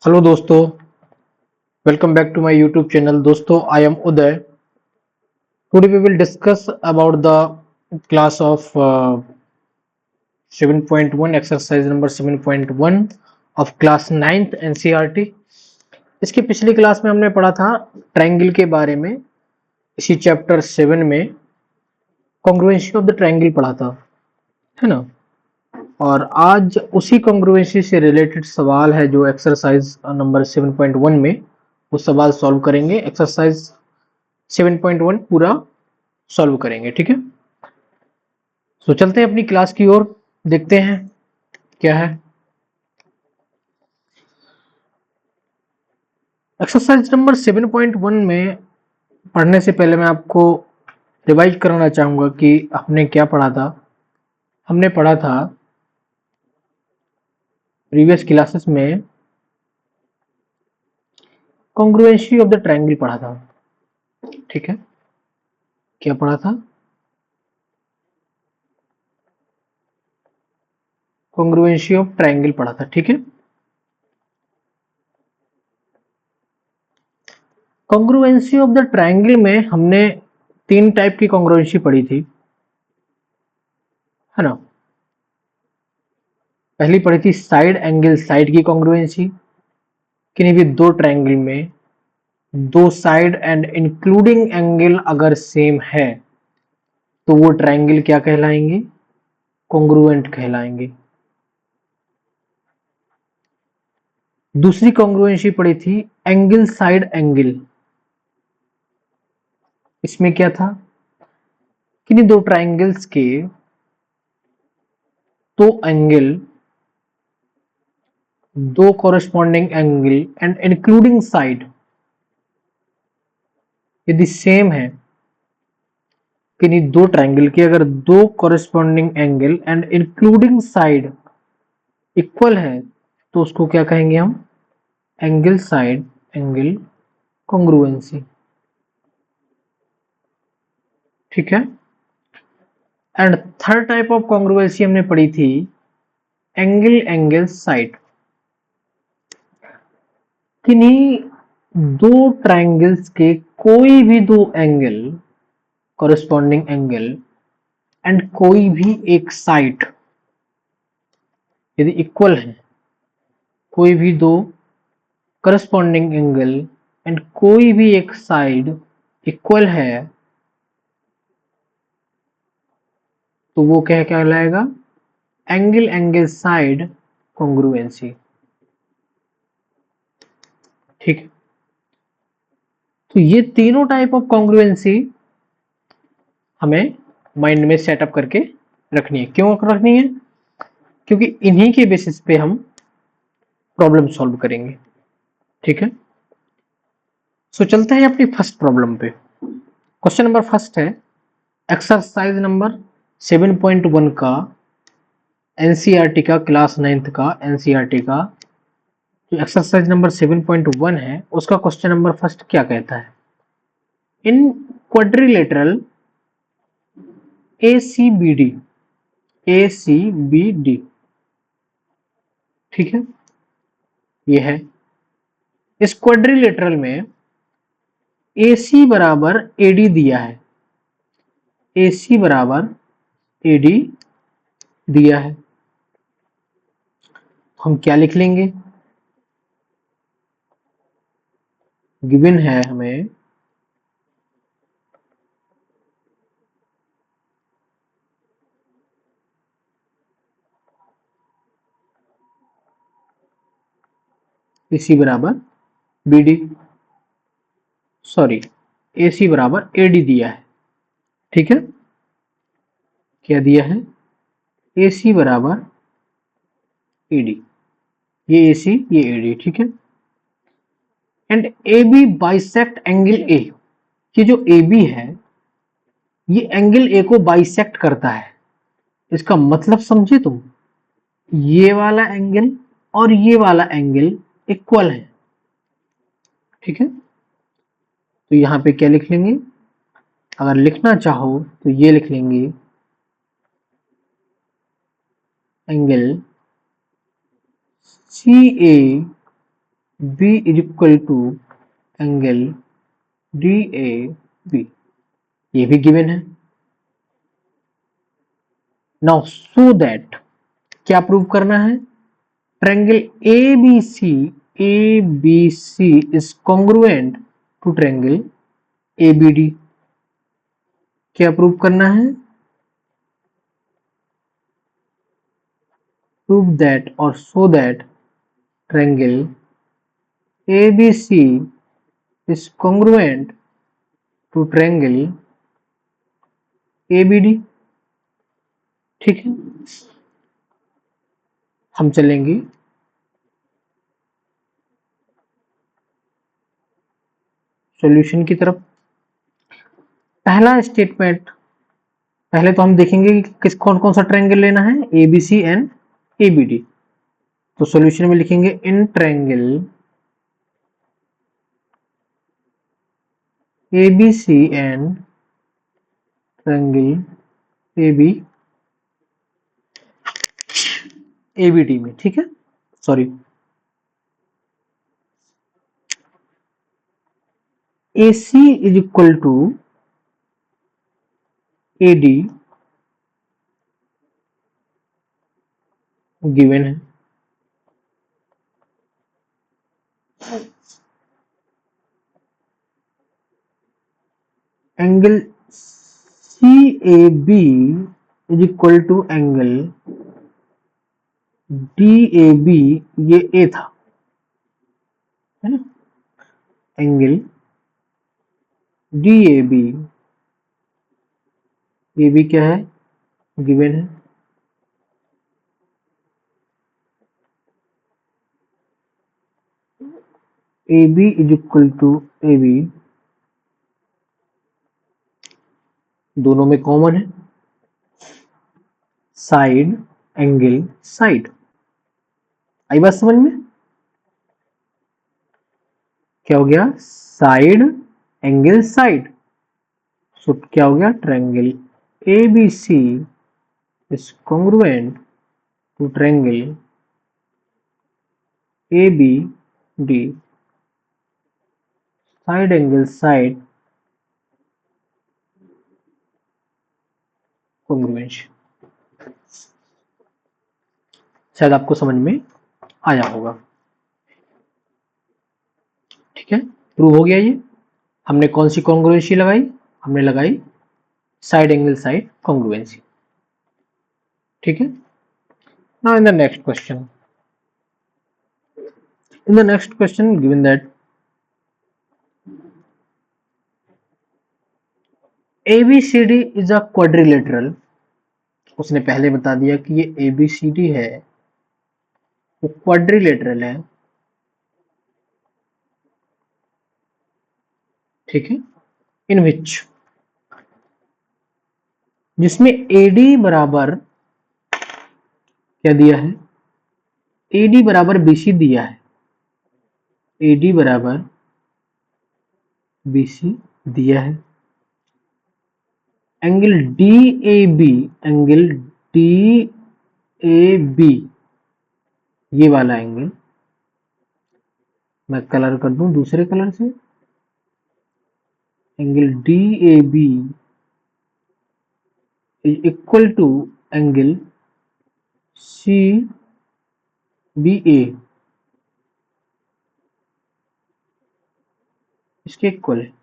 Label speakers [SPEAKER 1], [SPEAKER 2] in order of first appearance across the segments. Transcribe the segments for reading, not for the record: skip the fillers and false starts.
[SPEAKER 1] Hello दोस्तों, welcome back to my YouTube channel. दोस्तों, I am Uday. Today we will discuss about the class of 7.1 exercise number 7.1 of class 9th NCERT. इसकी पिछली class में हमने पढ़ा था ट्रायंगल के बारे में। इसी चैप्टर 7 में कॉन्ग्रुएंसी ऑफ द ट्रायंगल पढ़ा था, है ना। और आज उसी कॉन्ग्रुएंसी से रिलेटेड सवाल है जो एक्सरसाइज नंबर 7.1 में वो सवाल सॉल्व करेंगे। एक्सरसाइज 7.1 पूरा सॉल्व करेंगे, ठीक है। तो चलते हैं अपनी क्लास की ओर, देखते हैं क्या है। एक्सरसाइज नंबर 7.1 में पढ़ने से पहले मैं आपको रिवाइज कराना चाहूंगा कि हमने क्या पढ़ा था। हमने पढ़ा था प्रीवियस क्लासेस में कॉन्ग्रुएंसी ऑफ द ट्रायंगल पढ़ा था, ठीक है। क्या पढ़ा था? कॉन्ग्रुएंसी ऑफ ट्रायंगल पढ़ा था, ठीक है। कॉन्ग्रुएंसी ऑफ द ट्रायंगल में हमने तीन टाइप की कॉन्ग्रुएंसी पढ़ी थी, है ना। पहली पढ़ी थी साइड एंगल साइड की कॉन्ग्रुएंसी। किन्हीं भी दो ट्रायंगल में दो साइड एंड इंक्लूडिंग एंगल अगर सेम है तो वो ट्रायंगल क्या कहलाएंगे? कॉन्ग्रुएंट कहलाएंगे। दूसरी कॉन्ग्रुएंसी पढ़ी थी एंगल साइड एंगल। इसमें क्या था? किन्हीं दो ट्रायंगल्स के दो एंगल, दो corresponding angle and including side यदि सेम है, किन्हीं दो ट्रायंगल के अगर दो corresponding angle and including side equal है तो उसको क्या कहेंगे हम? एंगल साइड एंगल कॉन्ग्रुएंसी, ठीक है। And third type of congruency हमने पढ़ी थी एंगल एंगल साइड। किन्हीं दो ट्रायंगल्स के कोई भी दो एंगल, कॉरेस्पॉन्डिंग एंगल एंड कोई भी एक साइड यदि इक्वल है, कोई भी दो करस्पॉन्डिंग एंगल एंड कोई भी एक साइड इक्वल है तो वो क्या कहलाएगा? एंगल एंगल साइड कॉन्ग्रुएंसी, ठीक है। तो ये तीनों टाइप ऑफ कॉन्ग्रुएंसी हमें माइंड में सेटअप करके रखनी है। क्यों रखनी है? क्योंकि इन्हीं के बेसिस पे हम प्रॉब्लम सॉल्व करेंगे, ठीक है। सो चलते हैं अपनी फर्स्ट प्रॉब्लम पे। क्वेश्चन नंबर फर्स्ट है एक्सरसाइज नंबर 7.1 का, एनसीईआरटी का, क्लास 9th का एनसीईआरटी का जो एक्सरसाइज नंबर 7.1 है उसका क्वेश्चन नंबर फर्स्ट क्या कहता है? इन क्वाड्रिलेटरल ACBD, ACBD, ठीक है, ये है। इस क्वाड्रिलेटरल में AC बराबर AD दिया है, AC बराबर AD दिया है। हम क्या लिख लेंगे? गिवन है हमें AC बराबर BD, सॉरी AC बराबर AD दिया है, ठीक है। क्या दिया है? AC बराबर AD, ये AC ये AD, ठीक है। And AB bisect angle A, ये जो AB है ये एंगल A को बाइसेक्ट करता है। इसका मतलब समझे तुम? ये वाला एंगल और ये वाला एंगल इक्वल है, ठीक है। तो यहां पे क्या लिख लेंगे? अगर लिखना चाहो तो ये लिख लेंगे angle CA B is equal to angle D A B, ये भी गिवन है। नाउ सो दैट, क्या प्रूव करना है? Triangle ABC is congruent to triangle ABD। क्या प्रूव करना है? प्रूव दैट और show that triangle ABC is congruent to triangle ABD। ठीक है, हम चलेंगे सॉल्यूशन की तरफ। पहला स्टेटमेंट, पहले तो हम देखेंगे कि किस कौन कौन सा ट्रायंगल लेना है, ABC एंड ABD। तो सॉल्यूशन में लिखेंगे in triangle ABC and triangle ABD में, ठीक है, sorry AC is equal to AD given है। Angle CAB is equal to angle DAB, ये A था, है ना। एंगल DAB, ये भी क्या है, गिवन है। AB is equal to AB, दोनों में कॉमन है, साइड एंगल साइड। आई बात समझ में? क्या हो गया? Side angle side. सो क्या हो गया? Triangle ABC is congruent to triangle ABD, side angle side congruence. शायद आपको समझ में आया होगा। ठीक है, प्रूव हो गया ये। हमने कौन सी कॉन्ग्रुएंसी लगाई? हमने लगाई साइड एंगल साइड कॉन्ग्रुएंसी। ठीक है, now in the next question, given that ABCD is a quadrilateral, उसने पहले बता दिया कि ये ABCD है वो क्वाड्रिलेटरल है। ठीक है, इन विच, जिसमें AD बराबर क्या दिया है? AD बराबर BC दिया है। AD बराबर BC दिया है। एंगल DAB, एंगल DAB, ये वाला एंगल मैं कलर कर दूं दूसरे कलर से। Angle DAB is equal to angle CBA, इसके इक्वल है।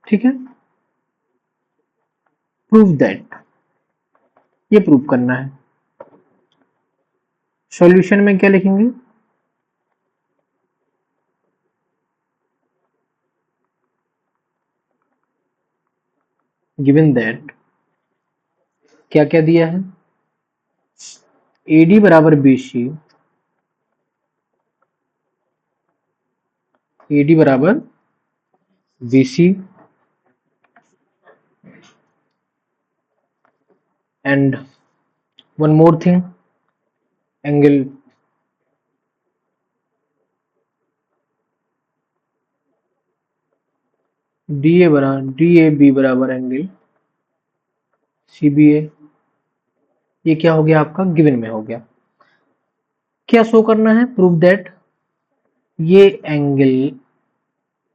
[SPEAKER 1] ठीक है, प्रूव दैट, ये प्रूव करना है। सॉल्यूशन में क्या लिखेंगे? गिवन दैट, क्या क्या दिया है? AD बराबर BC, AD बराबर BC and one more thing, angle DAB बराबर एंगल CBA। ये क्या हो गया आपका? गिवन में हो गया। क्या शो करना है, प्रूव दैट ये angle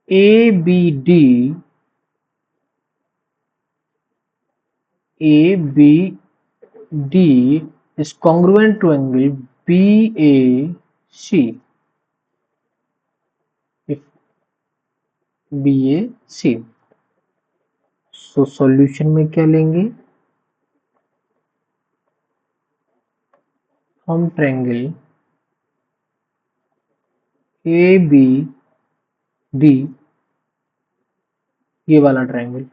[SPEAKER 1] A B D is congruent to angle B A C, B A C. So solution में क्या लेंगे, from triangle A B D, ये वाला ट्रायंगल,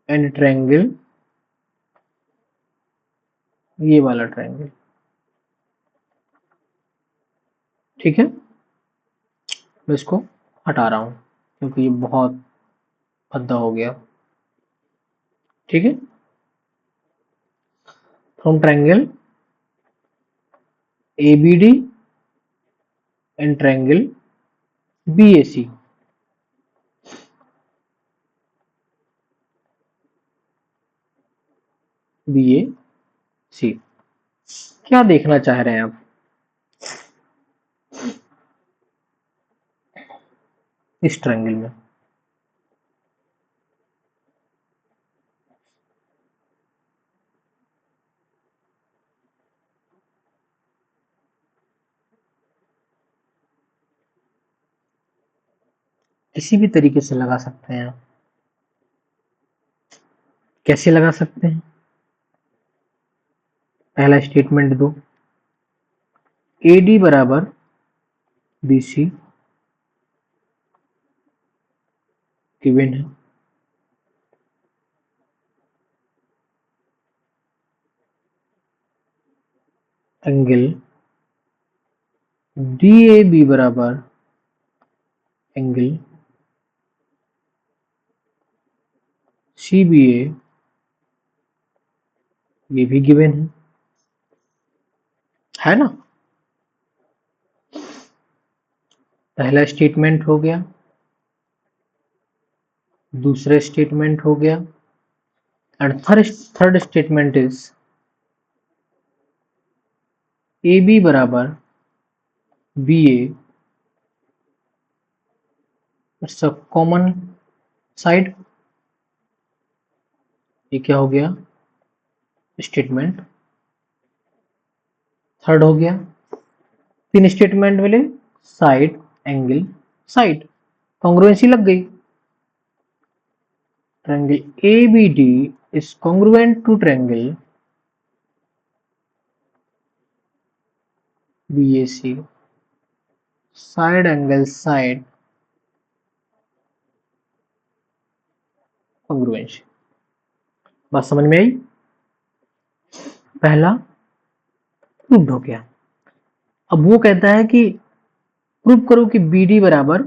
[SPEAKER 1] एंड ट्रायंगल ये वाला ट्रायंगल, ठीक है। मैं इसको हटा रहा हूं क्योंकि ये बहुत भद्दा हो गया, ठीक है। From triangle A B D and triangle B A C, B A C. क्या देखना चाह रहे हैं आप, इस ट्रायंगल में किसी भी तरीके से लगा सकते हैं आप। कैसे लगा सकते हैं, पहला स्टेटमेंट दो, ए डी बराबर बी सी गिवन है, एंगल डी ए बी बराबर एंगल सी बी ए, ये भी गिवन है ना। पहला स्टेटमेंट हो गया, दूसरा स्टेटमेंट हो गया, and third statement is A B बराबर B A, it's a common side. ये क्या हो गया, स्टेटमेंट थर्ड हो गया। तीन स्टेटमेंट मिले, साइड एंगल साइड, कॉन्ग्रुएंसी लग गई। Triangle A B D is congruent to triangle B A C, side angle side congruency. बात समझ में आई, पहला प्रूव्ड हो गया। अब वो कहता है कि प्रूव करो कि बी डी बराबर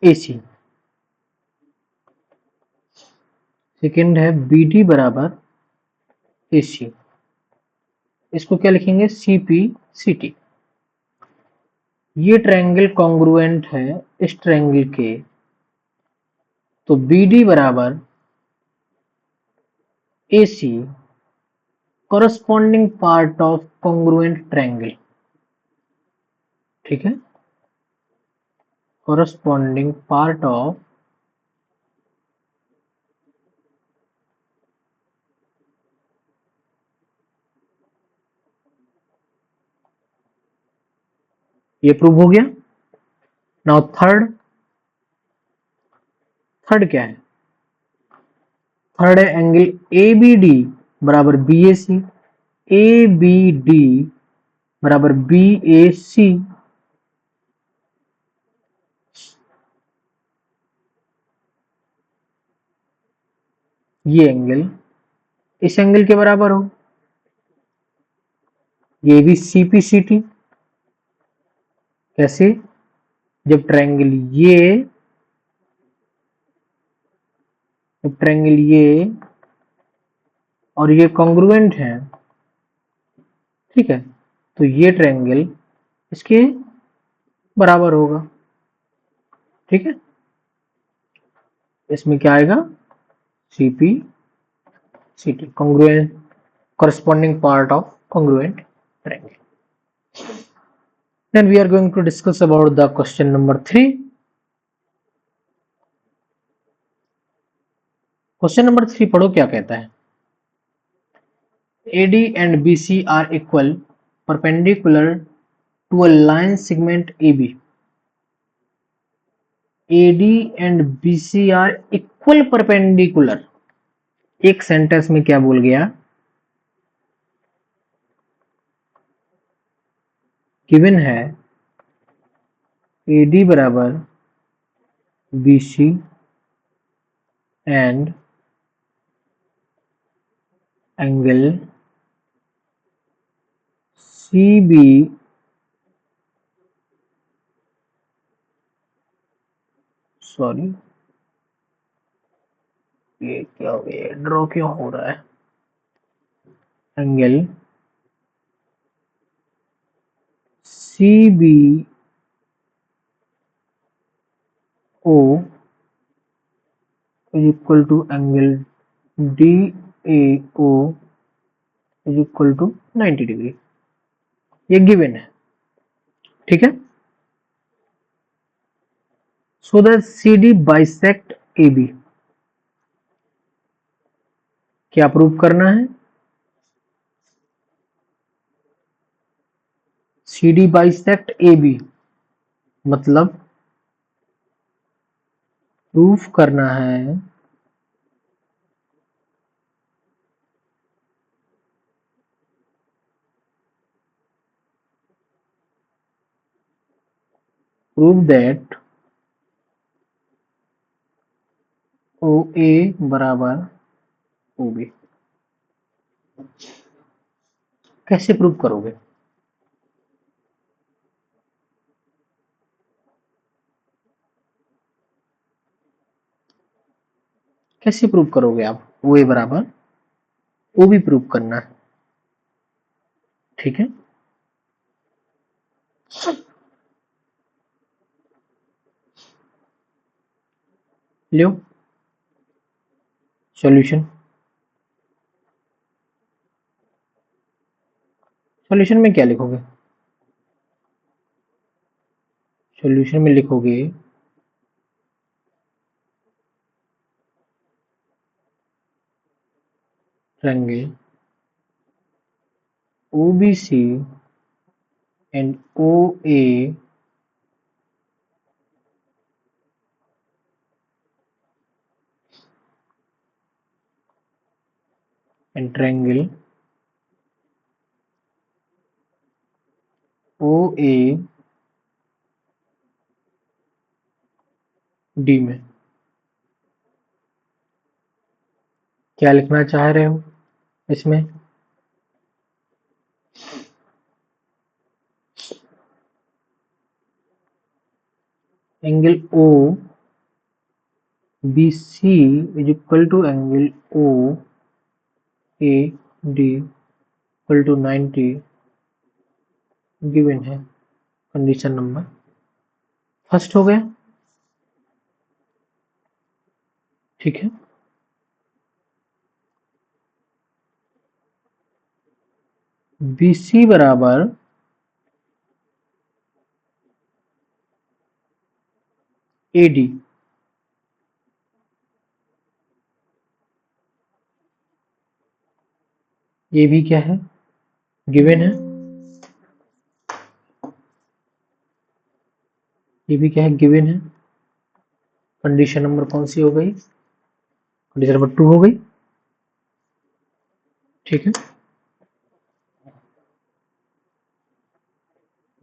[SPEAKER 1] ए सी, सेकेंड है बी डी बराबर ए सी, इसको क्या लिखेंगे, सी पी सी टी। ये ट्रायंगल कॉन्ग्रुएंट है इस ट्रायंगल के, तो बी डी बराबर ए सी corresponding part of congruent triangle, ठीक है, corresponding part of ये प्रूव हो गया। नाउ थर्ड क्या है, थर्ड है एंगल ए बी डी बराबर B A C, A B D बराबर बी ए सी, ये एंगल इस एंगल के बराबर हो, ये भी सी पी सी टी। कैसे, जब ट्रायंगल ये और ये कॉन्ग्रुएंट है, ठीक है, तो ये ट्रायंगल इसके बराबर होगा, ठीक है। इसमें क्या आएगा, C P CT, congruent corresponding part of congruent triangle. Then we are going to discuss about the question number 3. Question number 3 पढ़ो क्या कहता है. AD and BC are equal perpendicular to a line segment AB. AD and BC are equal perpendicular. एक sentence में क्या बोल गया? Given है AD बराबर BC and angle CB sorry ये क्या हो गया, ड्रॉ क्यों हो रहा है? Angle CBO is equal to angle DAO is equal to 90 degree. ये गिवन है, ठीक है. So the CD bisect AB. क्या प्रूव करना है? CD बाइसेक्ट AB मतलब प्रूफ करना है प्रूव दैट OA बराबर OB. कैसे प्रूव करोगे? कैसे प्रूव करोगे आप? OA बराबर OB प्रूव करना है, ठीक है. लो सॉल्यूशन. सॉल्यूशन में क्या लिखोगे? सॉल्यूशन में लिखोगे triangle OBC and OA and triangle OAD में क्या लिखना चाह रहे हो इसमें? Angle OBC is equal to angle OAD equal to 90 given है. कंडीशन नंबर फर्स्ट हो गया, ठीक है. BC बराबर AD. ये भी क्या है? गिवन है. ये भी क्या है? गिवन है. कंडीशन नंबर कौन सी हो गई? कंडीशन नंबर 2 हो गई, ठीक है.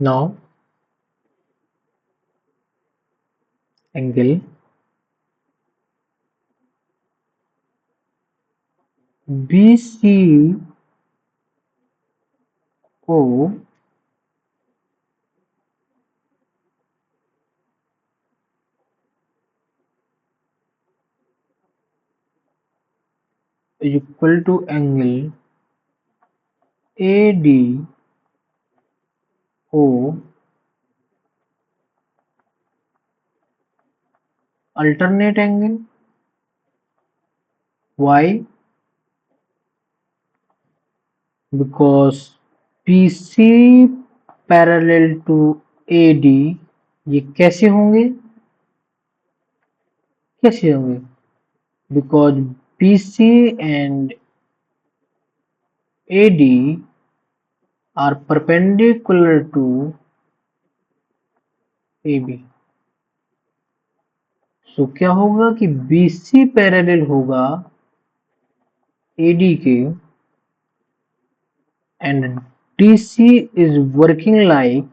[SPEAKER 1] Now angle BCO is equal to angle ADO alternate angle Y because BC parallel to AD, ये कैसे होंगे, कैसे होंगे, because BC and AD are perpendicular to AB। तो क्या होगा कि BC पैरेलल होगा AD के, and DC is working like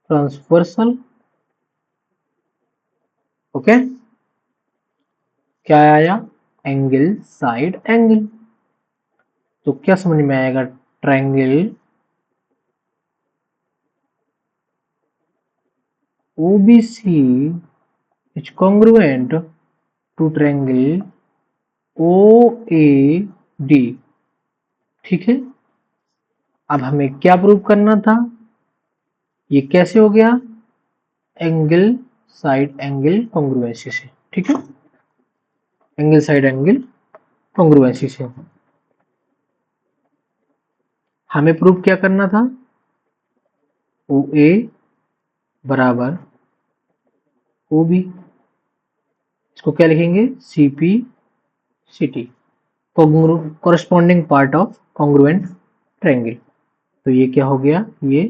[SPEAKER 1] transversal। Okay, क्या आया, एंगल साइड एंगल। तो क्या समझ में आएगा, triangle OBC is congruent to triangle OAD। ठीक है, अब हमें क्या प्रूव करना था, ये कैसे हो गया, एंगल साइड एंगल कॉन्ग्रुएंसी से। ठीक है, एंगल साइड एंगल कॉन्ग्रुएंसी से हमें प्रूव क्या करना था, OA बराबर OB, इसको क्या लिखेंगे, CP CT, corresponding part of congruent triangle. तो ये क्या हो गया, ये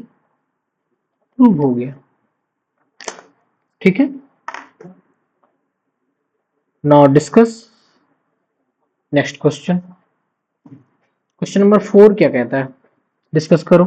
[SPEAKER 1] प्रूव हो गया। ठीक है, now discuss next question. Question number 4 क्या कहता है, डिस्कस करो।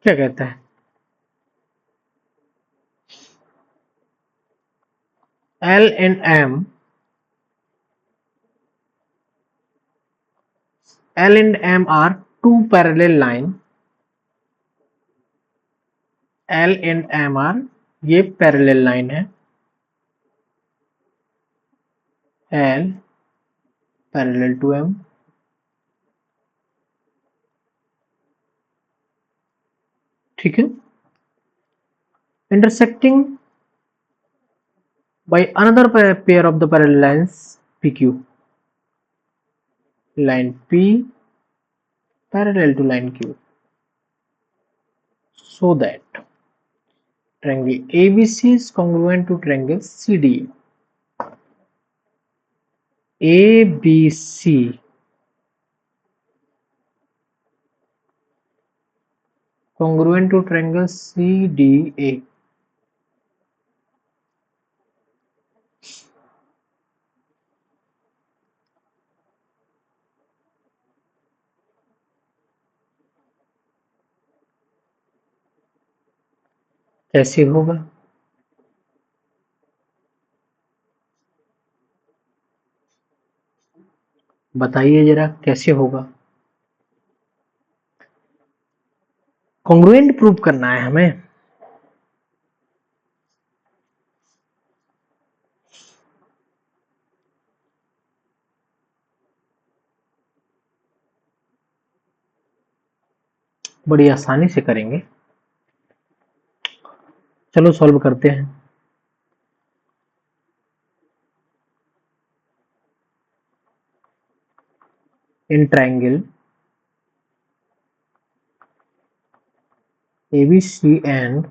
[SPEAKER 1] क्या कहता है, L and M are two parallel line, L and M are ये पैरेलल लाइन है, L पैरेलल टू M, ठीक है, intersecting by another pair of the parallel lines PQ, line P parallel to line Q, so that triangle ABC is congruent to triangle CDE। ABC congruent to triangle CDA। कैसे होगा, बताइए जरा कैसे होगा, congruent prove करना है हमें। बड़ी आसानी से करेंगे, चलो सॉल्व करते हैं। In triangle ABC and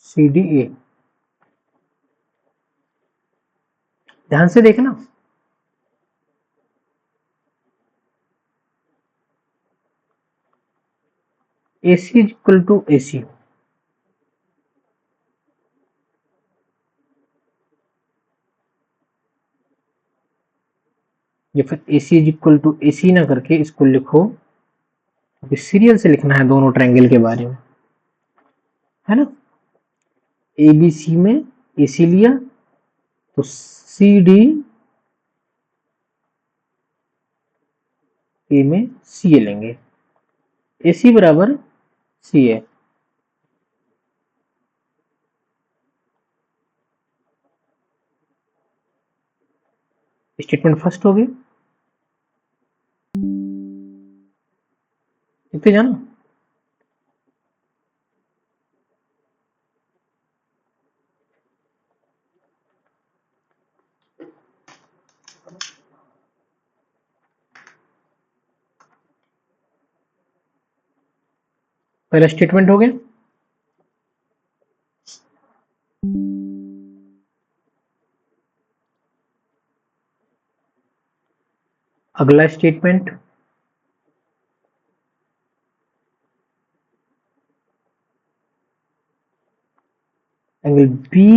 [SPEAKER 1] CDA, ध्यान से देखना, AC is equal to AC, या फिर AC is equal to AC ना करके इसको लिखो, सीरियल से लिखना है दोनों ट्रायंगल के बारे में, है ना। ABC में AC लिया तो सी डी ए में सी ए लेंगे, ए सी बराबर सी ए। स्टेटमेंट फर्स्ट हो गई, लिखते जाना। पहला स्टेटमेंट हो गया, अगला statement angle B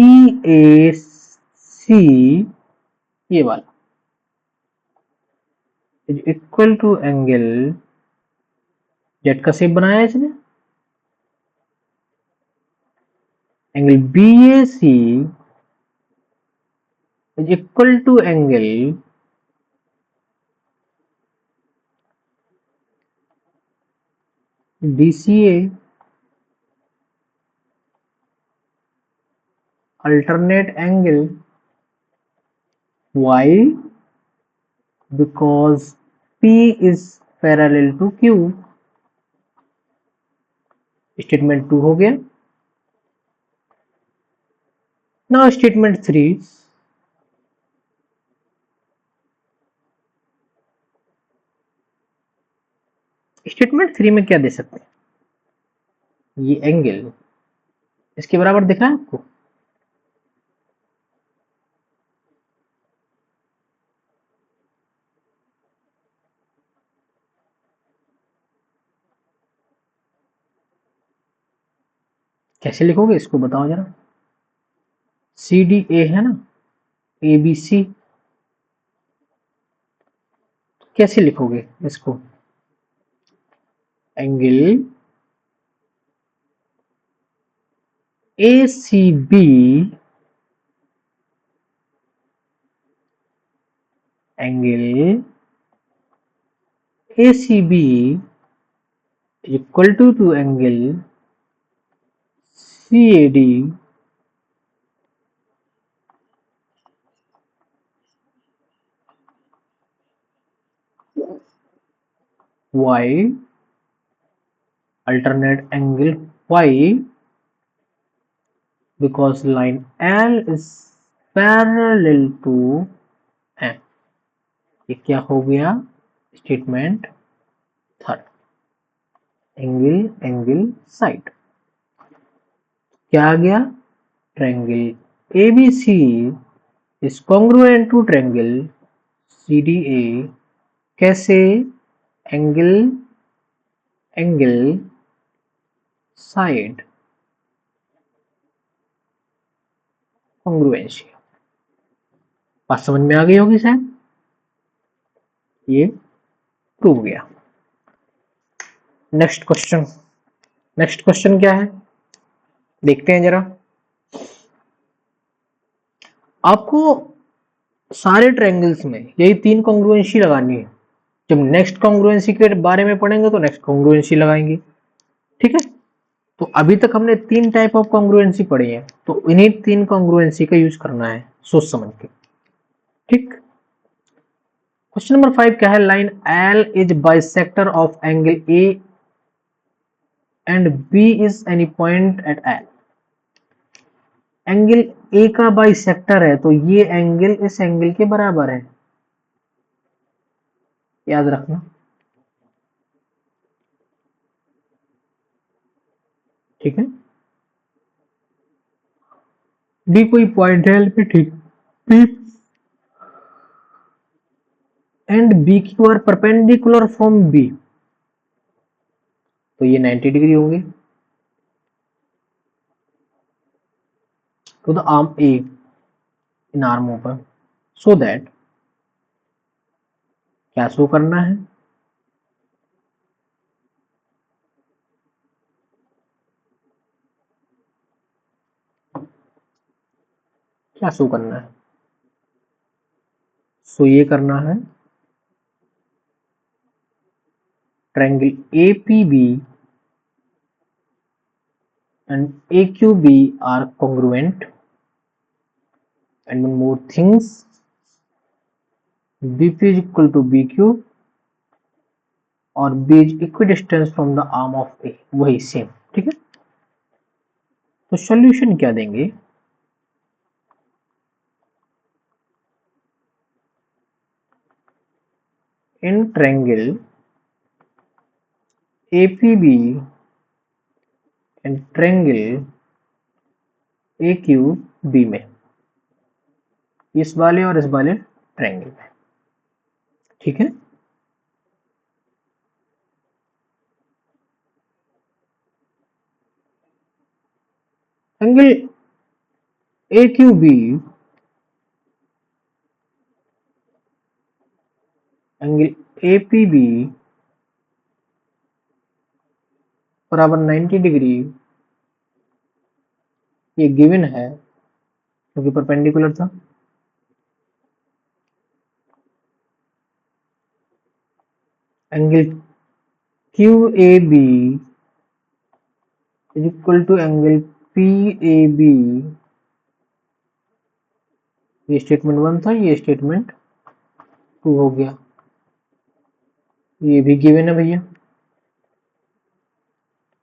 [SPEAKER 1] A C ये वाला is equal to angle Z का शेप बनाया है इसने, angle B A C is equal to angle D C A alternate angle y because P is parallel to Q। Statement 2 हो गया। Now statement 3, statement 3 में क्या दे सकते हैं, ये एंगल इसके बराबर दिख रहा है आपको, कैसे लिखोगे इसको बताओ जरा। सी डी ए है ना, ए बी सी, कैसे लिखोगे इसको, angle A C B angle A C B equal to angle C A D y alternate angle y because line L is parallel to M। ये क्या हो गया, statement third, angle angle side क्या आ गया, triangle ABC is congruent to triangle CDA, कैसे, angle angle side congruency. बात समझ में आ गई होगी शायद, ये प्रूव गया। नेक्स्ट क्वेश्चन, नेक्स्ट क्वेश्चन क्या है देखते हैं जरा। आपको सारे ट्रायंगल्स में यही 3 कॉन्ग्रुएंसी लगानी है, जब नेक्स्ट कॉन्ग्रुएंसी के बारे में पढ़ेंगे तो नेक्स्ट कॉन्ग्रुएंसी लगाएंगे, ठीक है। तो अभी तक हमने 3 टाइप ऑफ कॉन्ग्रुएंसी पढ़ी है, तो इन्हीं 3 कॉन्ग्रुएंसी का यूज करना है सोच समझ के, ठीक। क्वेश्चन नंबर 5 क्या है, line L is bisector of angle A and B is any point at L. Angle A का बाइसेक्टर है तो ये एंगल इस एंगल के बराबर है, याद रखना, ठीक है। डी कोई पॉइंट है एल पे, ठीक, B and B Q are perpendicular from B, तो ये 90 डिग्री होंगे to the arm A in arm open, so that क्या शो करना है, क्या शो करना है, सो ये करना है triangle APB and AQB are congruent, and one more things, BP is equal to BQ और B is equidistant from the arm of A, वही सेम, ठीक है। तो सॉल्यूशन क्या देंगे, in triangle APB and triangle AQB में, इस वाले और इस वाले ट्रायंगल में, ठीक है। एंगल AQB एंगल APB बराबर 90 डिग्री, ये गिवन है क्योंकि परपेंडिकुलर था। Angle QAB is equal to angle PAB, ये स्टेटमेंट 1 था, ये स्टेटमेंट 2 हो गया, ये भी गिवन है भैया,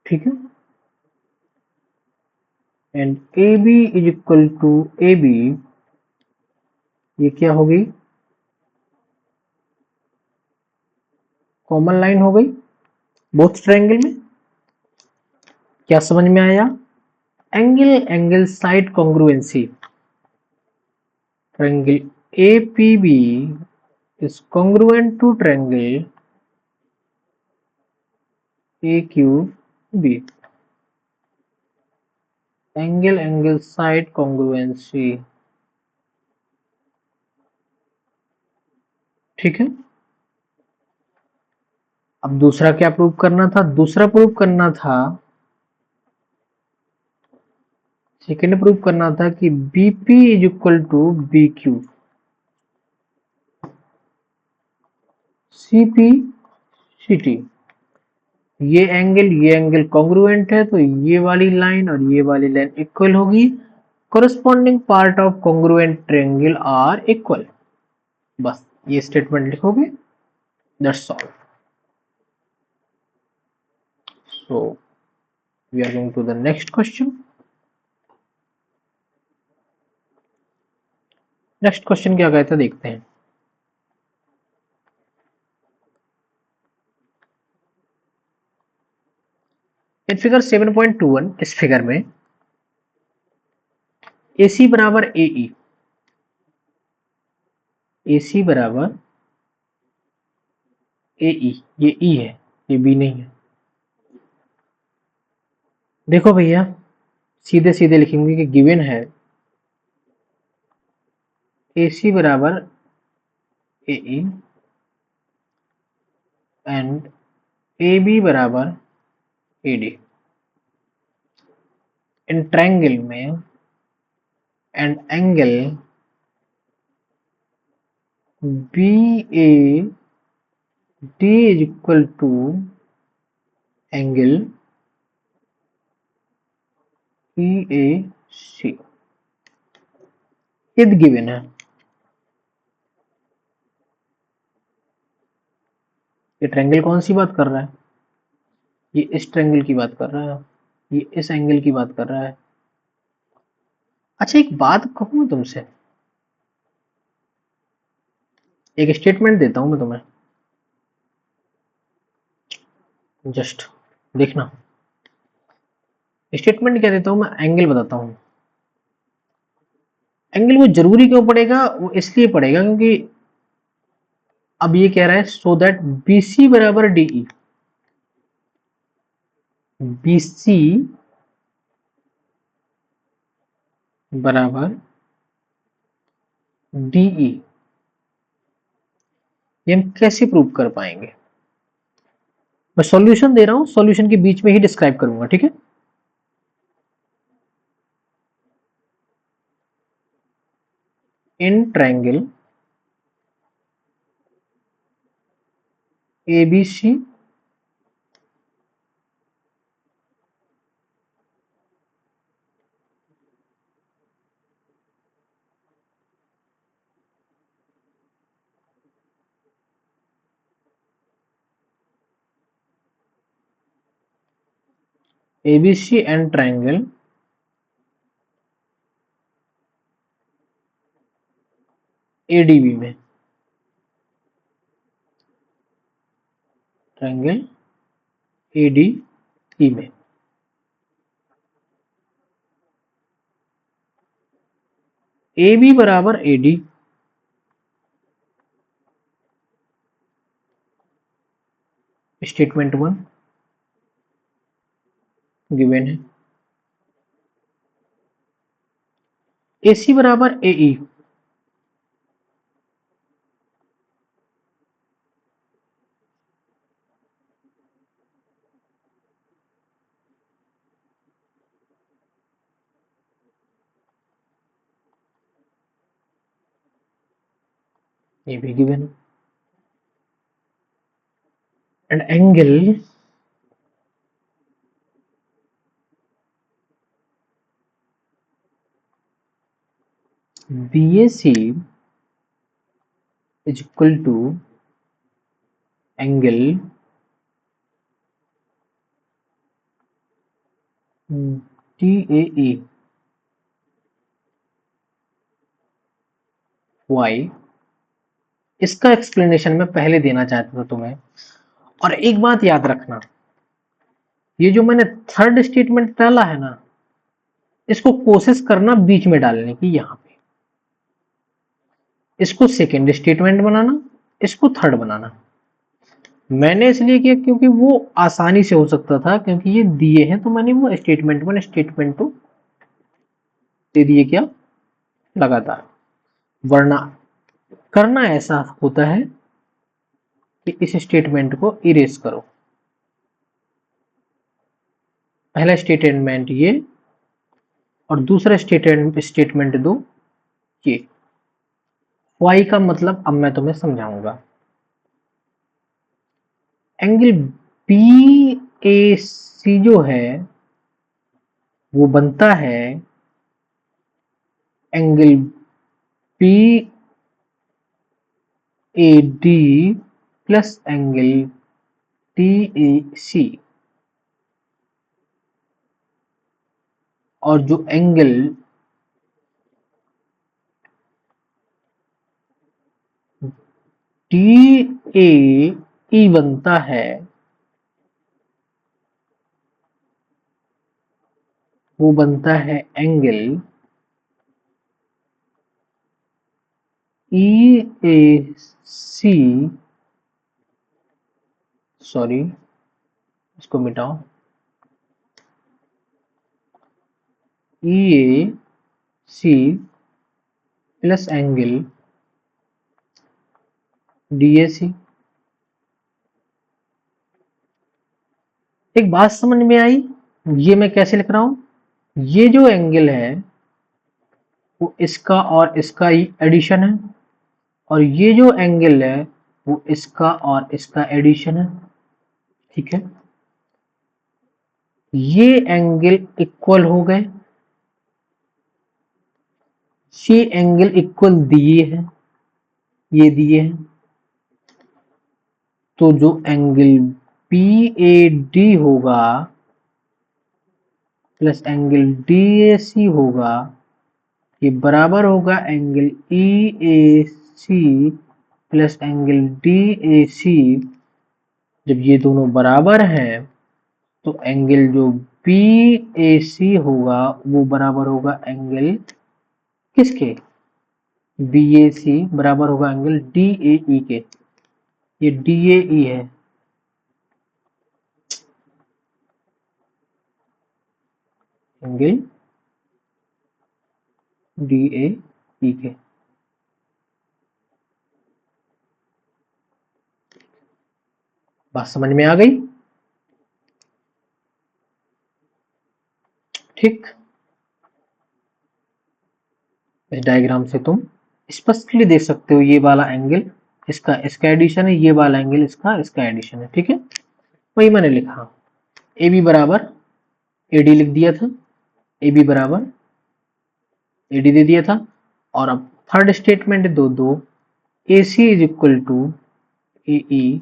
[SPEAKER 1] ठीक है। And AB is equal to AB, ये क्या हो गई, कॉमन लाइन हो गई बोथ ट्रायंगल में। क्या समझ में आया, angle angle side congruency, triangle APB is congruent to triangle AQB, angle angle side congruency, ठीक है। अब दूसरा क्या प्रूव करना था, दूसरा प्रूव करना था, सेकेंड प्रूव करना था कि BP is equal to BQ, CP CT, ये एंगल कॉन्ग्रुएंट है, तो ये वाली लाइन और ये वाली लाइन इक्वल होगी, corresponding part of congruent triangle are equal, बस ये स्टेटमेंट लिखोगे, that's all. So we are going to the next question. Next question क्या कहता है देखते हैं। इन फिगर 7.21, इस फिगर में AC बराबर AE, AC बराबर AE, ये E है, ये B नहीं है। देखो भैया सीधे सीधे लिखेंगे कि गिवन है AC बराबर AE एंड AB बराबर AD, इन ट्रायंगल में and angle BAD is equal to angle PAC, ये गिवन है। ये ट्रायंगल कौन सी बात कर रहा है, ये इस ट्रायंगल की बात कर रहा है, ये इस एंगल की बात कर रहा है। अच्छा एक बात कहूं मैं तुमसे, एक स्टेटमेंट देता हूं मैं तुम्हें, जस्ट देखना। स्टेटमेंट क्या देता हूं मैं, एंगल बताता हूं। एंगल वो जरूरी क्यों पड़ेगा, वो इसलिए पड़ेगा क्योंकि अब ये कह रहा है सो दैट BC बराबर DE, BC बराबर DE, ये हम कैसे प्रूव कर पाएंगे। मैं सॉल्यूशन दे रहा हूं, सॉल्यूशन के बीच में ही डिस्क्राइब करूंगा, ठीक है। इन triangle ABC ABC and triangle ADB में, ट्रायंगल ADE में। AB बराबर AD, स्टेटमेंट 1 गिवन है। AC बराबर AE, ये भी गिवन है। And angle BAC is equal to angle TAE Y। इसका एक्सप्लेनेशन मैं पहले देना चाहता था तुम्हें। और एक बात याद रखना, ये जो मैंने थर्ड स्टेटमेंट डाला है ना, इसको कोशिश करना बीच में डालने की, यहां पे इसको सेकेंड स्टेटमेंट बनाना, इसको थर्ड बनाना। मैंने इसलिए किया क्योंकि वो आसानी से हो सकता था, क्योंकि ये दिए हैं, तो मैंने वो स्टेटमेंट 1 स्टेटमेंट 2 दे दिए क्या लगातार। वरना करना ऐसा होता है कि इस स्टेटमेंट को इरेज करो, पहला स्टेटमेंट ये और दूसरा स्टेटमेंट दो ये। वाई का मतलब अब मैं तुम्हें समझाऊंगा। एंगल बी ए सी जो है वो बनता है angle B A D plus angle D A C. और जो एंगल डी ए ई बनता है वो बनता है angle E A C, sorry इसको मिटाओ, E A C plus angle D A C. एक बात समझ में आई? ये मैं कैसे लिख रहा हूं, ये जो एंगल है वो इसका और इसका ही एडिशन है, और ये जो एंगल है वो इसका और इसका एडिशन है। ठीक है, ये एंगल इक्वल हो गए, ये एंगल इक्वल दिए हैं, ये दिए हैं, तो जो एंगल बी ए डी होगा plus angle D A C होगा, ये बराबर होगा angle E A C plus angle D A C. जब ये दोनों बराबर हैं तो एंगल जो बी ए सी होगा वो बराबर होगा एंगल किसके, बी ए सी बराबर होगा एंगल डी ए ई के। ये डी ए ई है, एंगल डी ए ई के। बात समझ में आ गई? ठीक, इस डायग्राम से तुम स्पष्टली देख सकते हो ये वाला एंगल इसका एडिशन है, ये वाला एंगल इसका एडिशन है, ठीक है। वही मैंने लिखा, ए बी बराबर ए डी लिख दिया था, ए बी बराबर ए डी दे दिया था। और अब थर्ड स्टेटमेंट दो दो, ए सी इज इक्वल टू ए ई,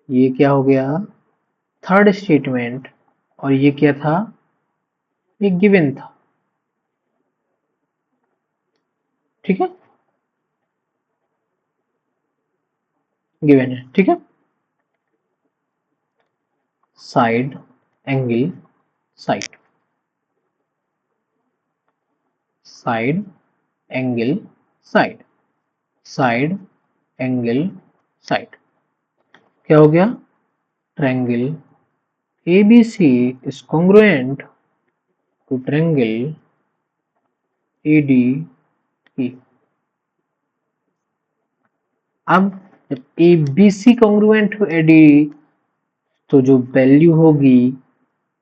[SPEAKER 1] ये क्या हो गया थर्ड स्टेटमेंट, और ये क्या था, ये गिवन था, ठीक है, गिवन है, ठीक है। Side angle side, side angle side, side angle side, क्या हो गया, triangle ABC is congruent to triangle ADE। अब जब ABC congruent to ADE, तो जो वैल्यू होगी,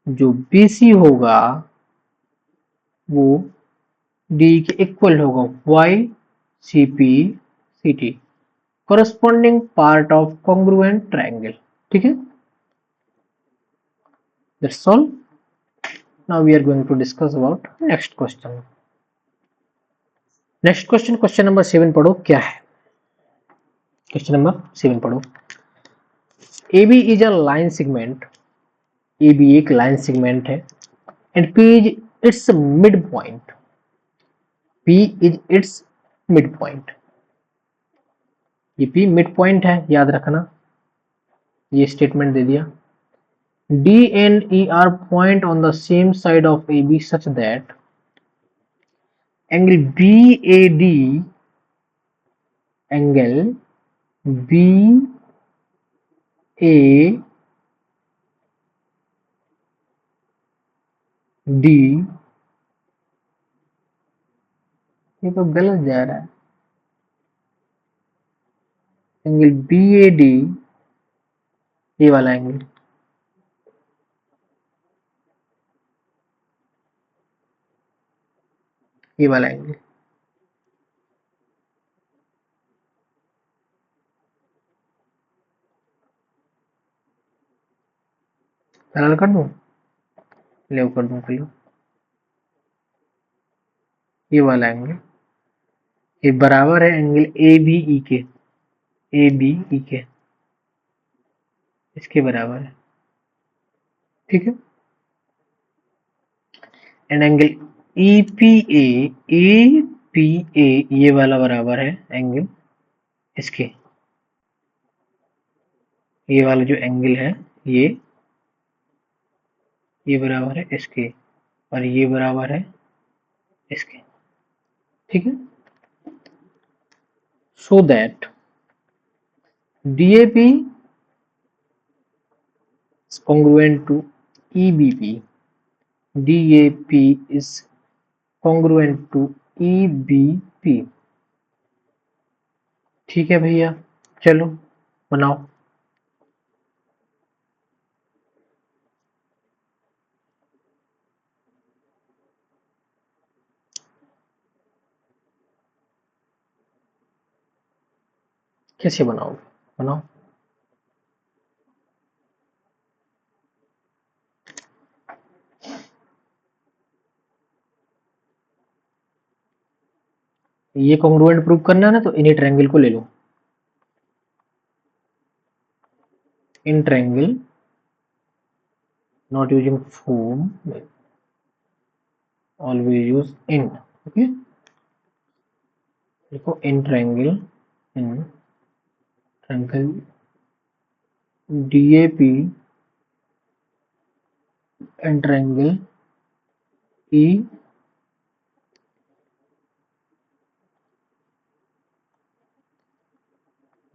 [SPEAKER 1] जो BC होगा वो D के इक्वल होगा, YCP CT, corresponding part of congruent triangle, ठीक है। That's all. Now we are going to discuss about next question. Next question, question number 7 पढ़ो क्या है। क्वेश्चन नंबर 7 पढ़ो। A B is a line segment, A B एक line segment है, and P is its midpoint, P is its midpoint, ये P midpoint है, याद रखना, ये स्टेटमेंट दे दिया। D and E are point on the same side of A B such that angle B A D, angle B A D, ये तो गलत जा रहा है, एंगल बी ए डी, ये वाला एंगल, ये वाला एंगल, पैरेलल कर दूं, ले कर दूं, कर लो, ये वाला एंगल, ये बराबर है एंगल ए बी ई के, ए बी ई के, इसके बराबर है, ठीक है। And angle E P A P A, ये वाला बराबर है एंगल इसके, ये वाला जो एंगल है ये बराबर है इसके, और ये बराबर है इसके, ठीक है। So that DAP is congruent to EBP, DAP is congruent to EBP, ठीक है भैया, चलो बनाओ। कैसे बनाओगे, बनाओ। ये कॉन्ग्रुएंट प्रूव करना है ना, तो इन्हीं ट्रायंगल को ले लो, in triangle, not using form, always use in, okay. देखो in triangle, in triangle DAP and triangle E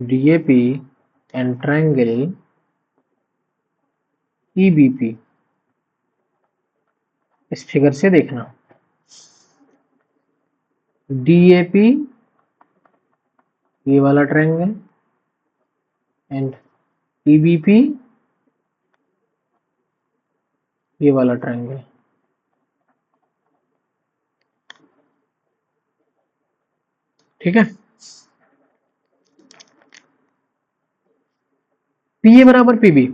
[SPEAKER 1] DAP and triangle EBP, इस फिगर से देखना, DAP ये वाला ट्रायंगल एंड EBP ये वाला ट्रायंगल, ठीक है। पी ए बराबर पी बी,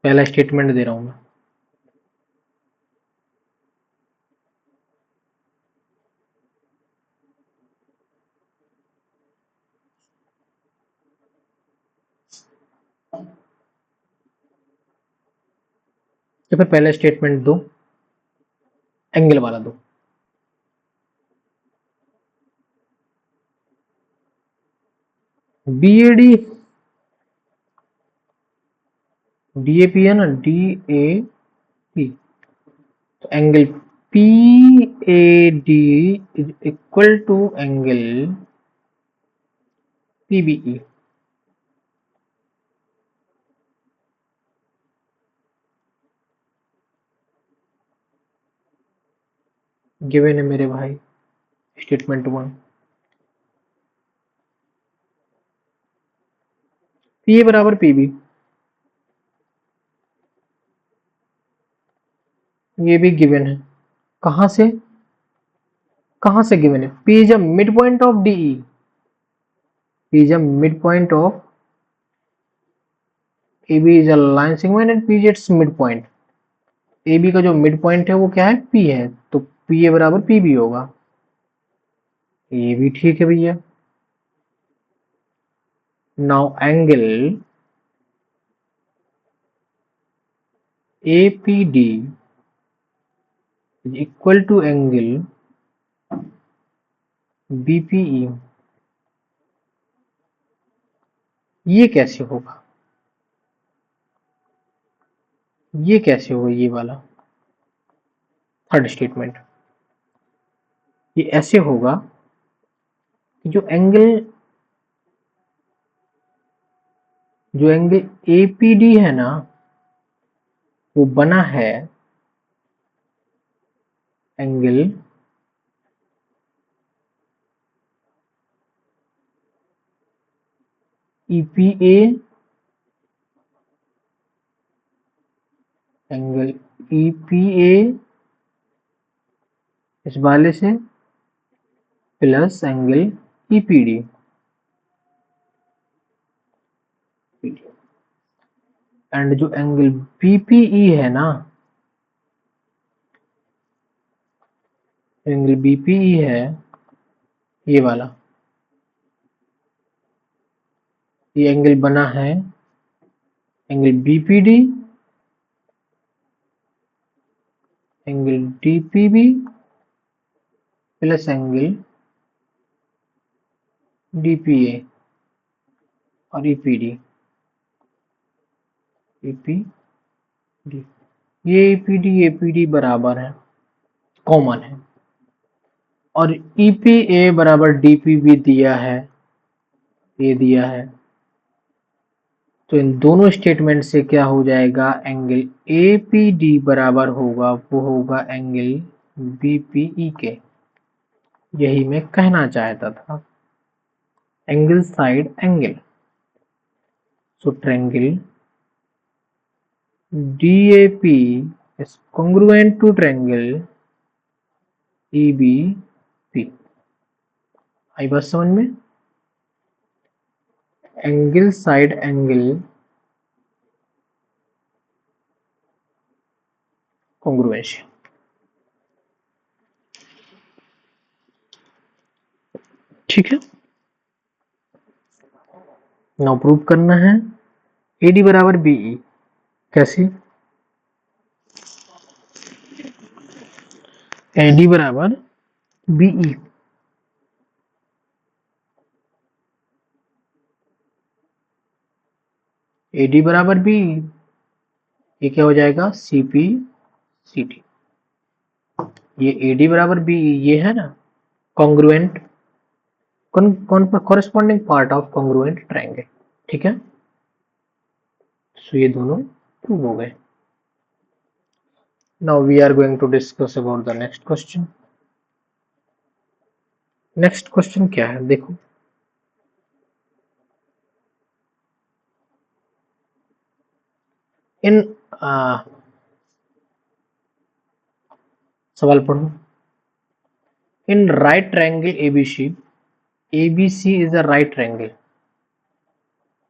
[SPEAKER 1] पहला स्टेटमेंट दे रहा हूं मैं। या फिर पहला स्टेटमेंट दो, एंगल वाला दो। B A D, D A P है ना, डी ए पी, तो angle P A D is equal to angle P B E. Given है मेरे भाई स्टेटमेंट वन। पी ए बराबर पी बी, ये भी गिवन है। कहां से, कहां से गिवन है? P is a mid point of D E, P is a mid point of A B is a line segment and P is its midpoint. A B का जो मिड पॉइंट है वो क्या है? P है, तो P A बराबर P B होगा। ये भी ठीक है भैया। Now angle A P D is equal to angle B P E. ये कैसे होगा, ये कैसे होगा ये वाला थर्ड स्टेटमेंट? ये ऐसे होगा कि जो एंगल ए पी डी है ना, वो बना है angle E P A, angle E P A इस वाले से plus angle E P D. And जो एंगल बी पी ई है ना, एंगल बी पी ई है ये वाला, ये एंगल बना है angle B P D, angle D P B plus angle D P A और E P D, E P D. ये E P D A P D बराबर है, कॉमन है, और ई पी ए बराबर डी पी बी दिया है, ये दिया है। तो इन दोनों स्टेटमेंट से क्या हो जाएगा? एंगल ए पी डी बराबर होगा, वो होगा एंगल बी पी ई के। यही मैं कहना चाहता था, angle side angle. So triangle DAP is congruent to triangle EBP। आई बात समझ में? Angle side angle congruency. ठीक है, नाउ प्रूव करना है AD बराबर BE। कैसे? AD बराबर BE, AD बराबर BE, ये क्या हो जाएगा? CP CT। ये AD बराबर BE ये है ना congruent, corresponding part of congruent triangle. ठीक है, सो ये दोनों प्रूव हो गए। Now we are going to discuss about the next question। Next question क्या है देखो, इन सवाल पढ़ो। In right triangle ABC, ABC is a right triangle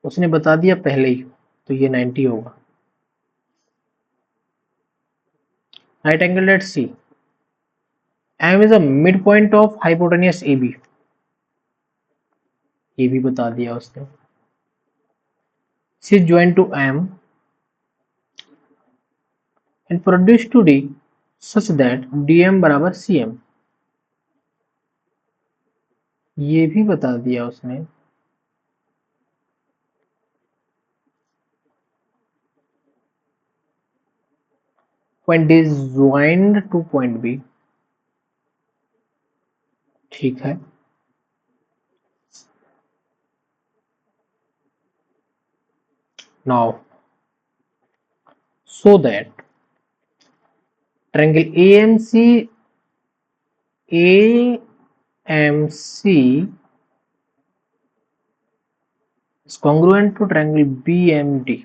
[SPEAKER 1] उसने बता दिया पहले ही, तो ये 90 होगा। Right angle at C, M is a mid point of hypotenuse A B, ये भी बता दिया उसने। C join to M and produce to D such that DM बराबर सी एम, ये भी बता दिया उसने। Point is joined to point B, ठीक है। Now so that triangle AMC is congruent to triangle BMD।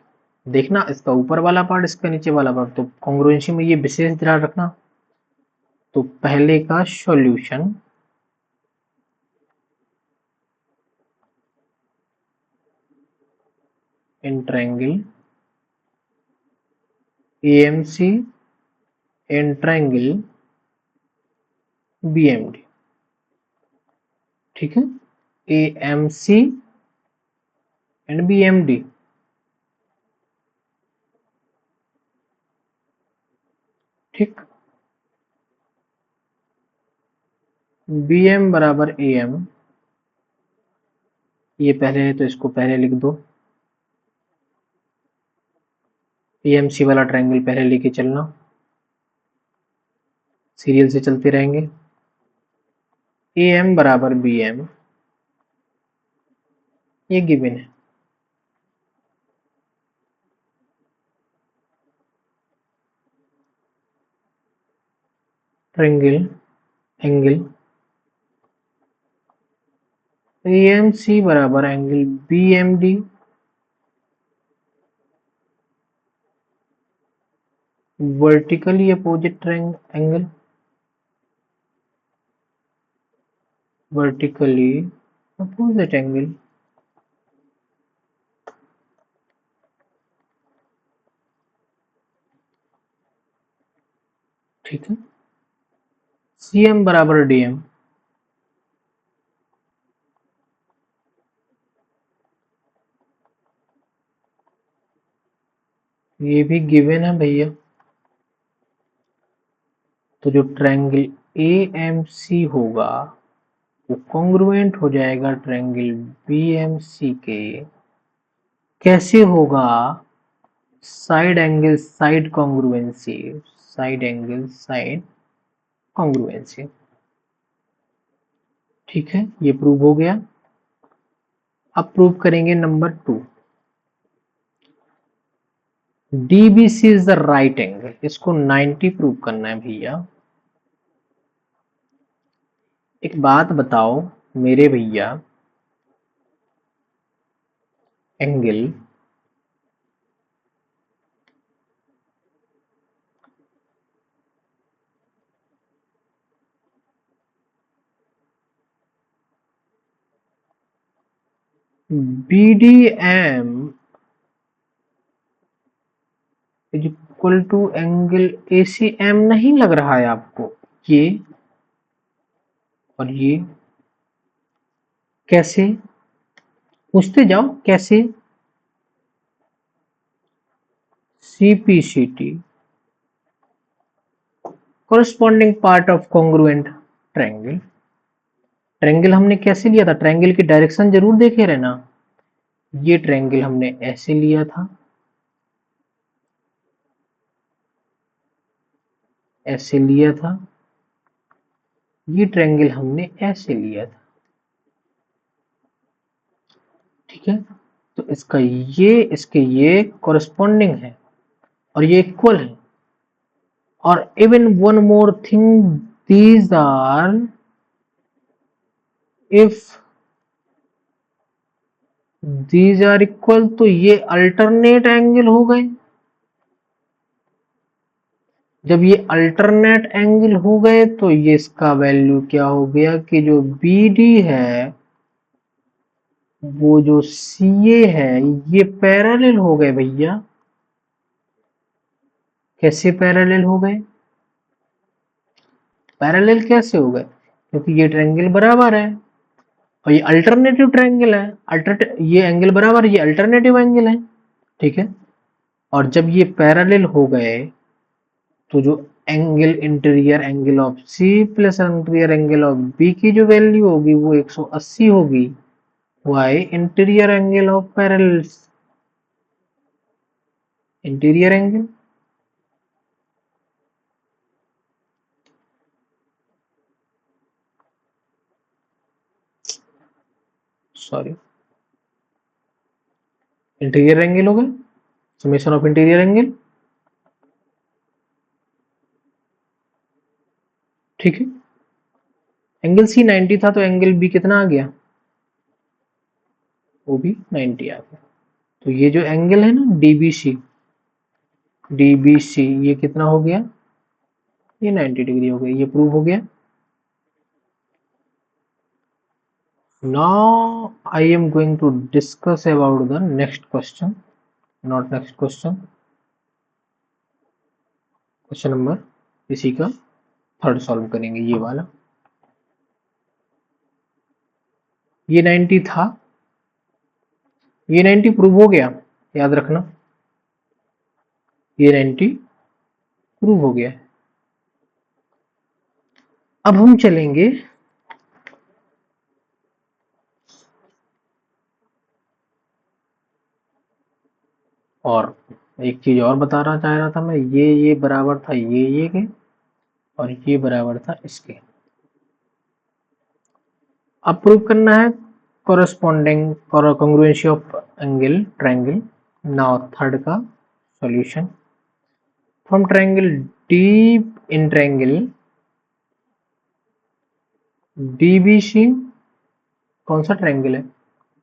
[SPEAKER 1] देखना इसका ऊपर वाला पार्ट, इसका नीचे वाला पार्ट, तो कॉन्ग्रुएंसी में ये विशेष ध्यान रखना। तो पहले का solution in triangle AMC and triangle BMD, ठीक है। AMC एंड BMD, ठीक। BM बराबर AM, ये पहले है तो इसको पहले लिख दो। AMC वाला ट्रायंगल पहले लेके चलना, सीरियल से चलते रहेंगे। AM बराबर BM, ये गिवन है। ट्रायंगल एंगल AMC बराबर angle BMD, vertically opposite angle, vertically opposite angle, ठीक है। CM बराबर DM, ये भी गिवन है भैया। तो जो ट्रायंगल AMC होगा वो कॉन्ग्रुएंट हो जाएगा ट्रायंगल BMC के। कैसे होगा? Side angle side congruency, side angle side congruency, ठीक है। ये प्रूव हो गया। अब प्रूव करेंगे number 2, DBC is the right angle, इसको 90 प्रूव करना है भैया। एक बात बताओ मेरे भैया, angle BDM is equal to angle ACM नहीं लग रहा है आपको? ये और ये कैसे? पूछते जाओ कैसे। CPCT corresponding part of congruent triangle, triangle हमने कैसे लिया था? ट्रायंगल की डायरेक्शन जरूर देखे रहना। ये ट्रायंगल हमने ऐसे लिया था, ऐसे लिया था। ये ट्रायंगल हमने ऐसे लिया था, ठीक है। तो इसका ये इसके ये कॉरेस्पॉन्डिंग है और ये इक्वल है। और even one more thing, these are, if these are equal, तो ये अल्टरनेट एंगल हो गए। जब ये अल्टरनेट एंगल हो गए तो ये इसका वैल्यू क्या हो गया कि जो BD है वो जो CA है ये पैरेलल हो गए भैया। कैसे पैरेलल हो गए? पैरेलल कैसे हो गए? क्योंकि ये ट्रायंगल बराबर है और ये अल्टरनेटिव ट्रायंगल है। ये एंगल बराबर, ये अल्टरनेटिव एंगल है, ठीक है। और जब ये पैरेलल हो गए तो जो angle interior angle of C plus interior angle of B की जो वैल्यू होगी वो 180 होगी। Why interior angle of parallel, interior angle, sorry, interior angle होगा, समेशन ऑफ इंटीरियर एंगल, ठीक है। एंगल सी 90 था तो एंगल बी कितना आ गया? वो भी 90 आ गया। तो ये जो एंगल है ना डीबीसी, डीबीसी ये कितना हो गया? ये 90 डिग्री हो गया। ये प्रूव हो गया। Now I am going to discuss about the next question, not next question, question number इसी का थर्ड सॉल्व करेंगे ये वाला। ये 90 था, ये 90 प्रूव हो गया, याद रखना, ये 90 प्रूव हो गया। अब हम चलेंगे और एक चीज और बताना चाह रहा था मैं, ये बराबर था ये के, और ये बराबर था इसके। अब प्रूव करना है corresponding congruency of angle triangle. Now third का solution from triangle deep in triangle DBC, कौन सा ट्रायंगल है?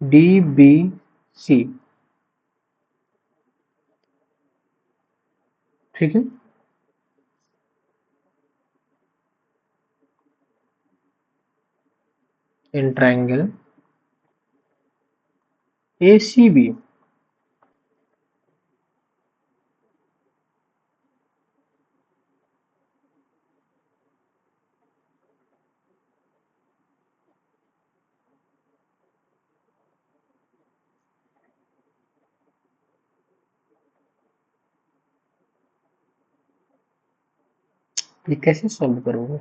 [SPEAKER 1] DBC, ठीक है। इन ट्रायंगल ACB, ये कैसे सॉल्व करोगे?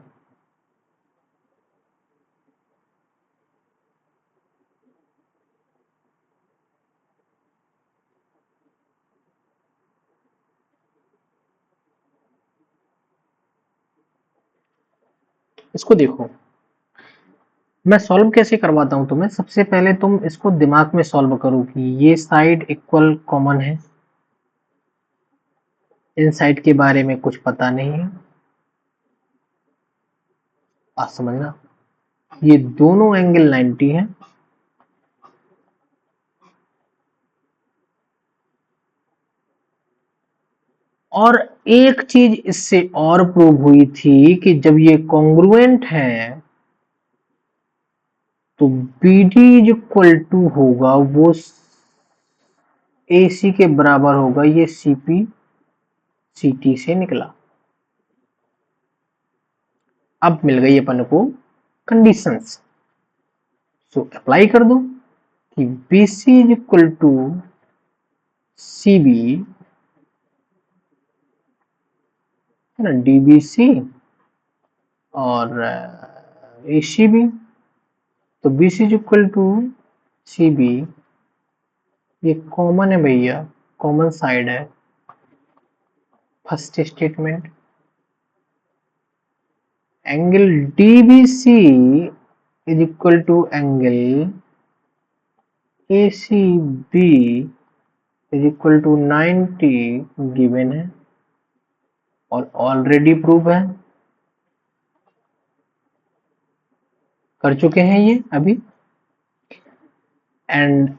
[SPEAKER 1] इसको देखो, मैं सॉल्व कैसे करवाता हूं तुम्हें। सबसे पहले तुम इसको दिमाग में सॉल्व करो कि ये साइड इक्वल कॉमन है, इन साइड के बारे में कुछ पता नहीं है, आप समझना। ये दोनों एंगल 90 है, और एक चीज इससे और प्रूव हुई थी कि जब ये कॉन्ग्रुएंट है तो BD इज इक्वल टू होगा वो AC के बराबर होगा। ये CP CT से निकला। अब मिल गई अपन को कंडीशंस, सो अप्लाई कर दो कि BC is equal to CB है ना, DBC और ACB। तो BC is equal to CB, ये कॉमन है भैया, कॉमन साइड है। First statement, angle DBC is equal to angle ACB is equal to 90 given है और ऑलरेडी प्रूव है, कर चुके हैं ये अभी। And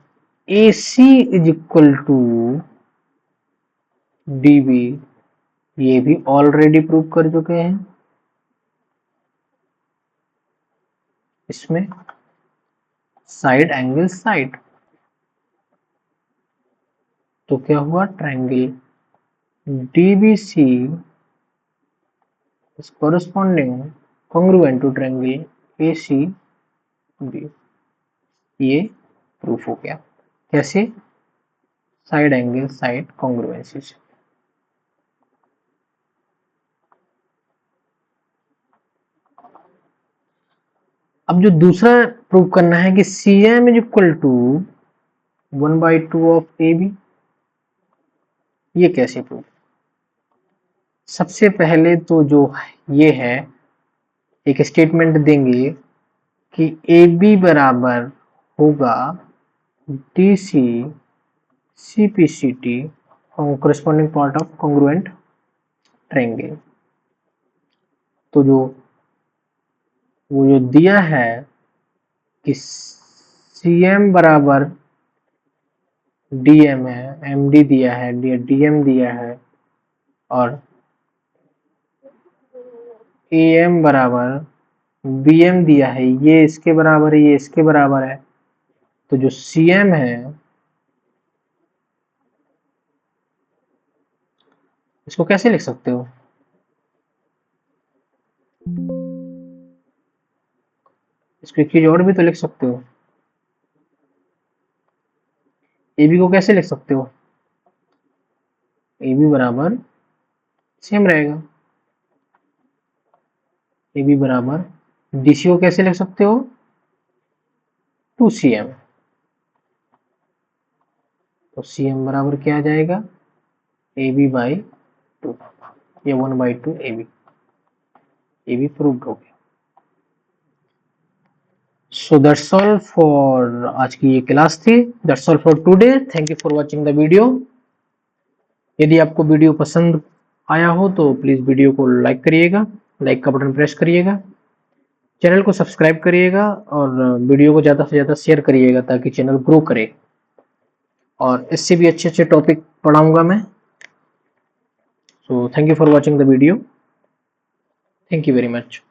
[SPEAKER 1] AC is equal to DB, ये भी ऑलरेडी प्रूव कर चुके हैं। इसमें साइड एंगल साइड, तो क्या हुआ, triangle DBC is corresponding congruent to triangle ACB। ये प्रूफ हो गया। कैसे? साइड एंगल साइड कॉन्ग्रुएंसी से। अब जो दूसरा प्रूव करना है कि CM is equal to 1/2 of AB। ये कैसे प्रूव? सबसे पहले तो जो ये है, एक स्टेटमेंट देंगे कि AB बराबर होगा DC CPCT corresponding part of congruent triangle। तो जो वो जो दिया है कि CM बराबर DM है, MD दिया है, DM दिया है, और AM बराबर BM दिया है, ये इसके बराबर है, ये इसके बराबर है। तो जो CM है इसको कैसे लिख सकते हो? इसको एक चीज और भी तो लिख सकते हो। AB को कैसे लिख सकते हो? AB बराबर सेम रहेगा। AB बराबर DC को कैसे लिख सकते हो? 2CM। तो CM बराबर क्या आ जाएगा? AB बाई 2 या 1/2 AB। AB प्रूव्ड हो गया। So that's all for आज की ये क्लास थी। That's all for today. Thank you for watching the video. यदि आपको वीडियो पसंद आया हो तो प्लीज वीडियो को लाइक करिएगा, लाइक का बटन प्रेस करिएगा, चैनल को सब्सक्राइब करिएगा और वीडियो को ज़्यादा से ज़्यादा शेयर करिएगा ताकि चैनल ग्रो करे। और इससे भी अच्छे अच्छे टॉपिक पढ़ाऊंगा मैं। So thank you for watching the video. Thank you very much.